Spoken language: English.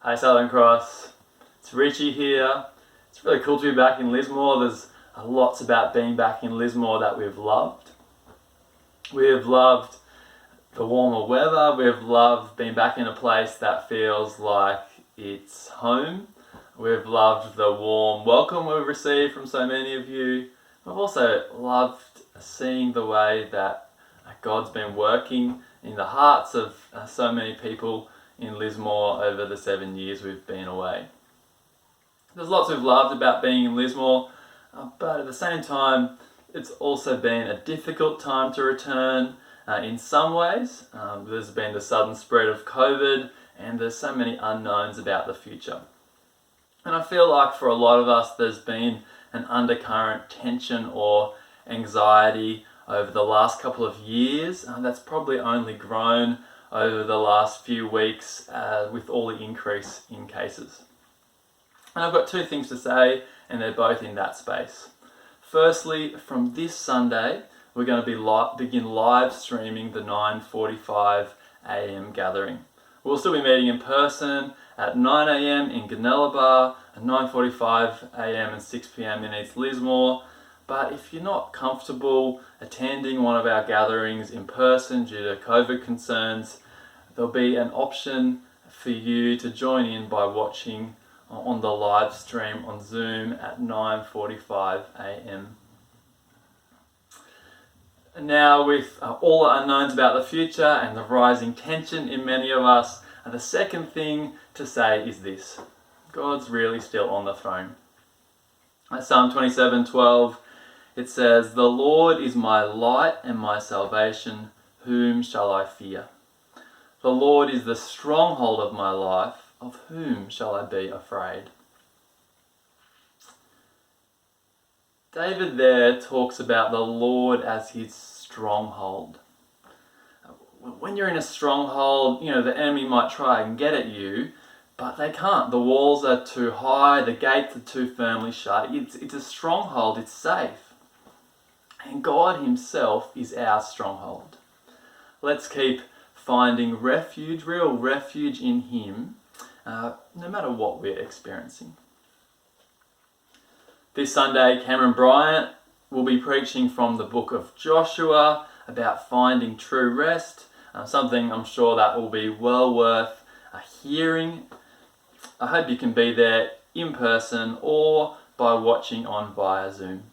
Hey Southern Cross, it's Richie here. It's really cool to be back in Lismore. There's lots about being back in Lismore that we've loved. We've loved the warmer weather. We've loved being back in a place that feels like it's home. We've loved the warm welcome we've received from so many of you. We've also loved seeing the way that God's been working in the hearts of so many people in Lismore over the 7 years we've been away. There's lots we've loved about being in Lismore, but at the same time, it's also been a difficult time to return in some ways. There's been the sudden spread of COVID, and there's so many unknowns about the future. And I feel like for a lot of us, there's been an undercurrent tension or anxiety over the last couple of years that's probably only grown over the last few weeks with all the increase in cases. And I've got two things to say, and they're both in that space. Firstly, from this Sunday, we're going to begin live streaming the 9:45 a.m. gathering. We'll still be meeting in person at 9 a.m. in Gunnellabar, at 9:45 a.m. and 6 p.m. in East Lismore. But if you're not comfortable attending one of our gatherings in person due to COVID concerns, there'll be an option for you to join in by watching on the live stream on Zoom at 9:45 a.m. Now, with all the unknowns about the future and the rising tension in many of us, the second thing to say is this: God's really still on the throne. Psalm 27:12, it says, "The Lord is my light and my salvation, whom shall I fear? The Lord is the stronghold of my life, of whom shall I be afraid?" David there talks about the Lord as his stronghold. When you're in a stronghold, the enemy might try and get at you, but they can't. The walls are too high, the gates are too firmly shut. It's a stronghold, it's safe. And God himself is our stronghold. Let's keep finding refuge, real refuge in him, no matter what we're experiencing. This Sunday, Cameron Bryant will be preaching from the book of Joshua about finding true rest, something I'm sure that will be well worth hearing. I hope you can be there in person or by watching on via Zoom.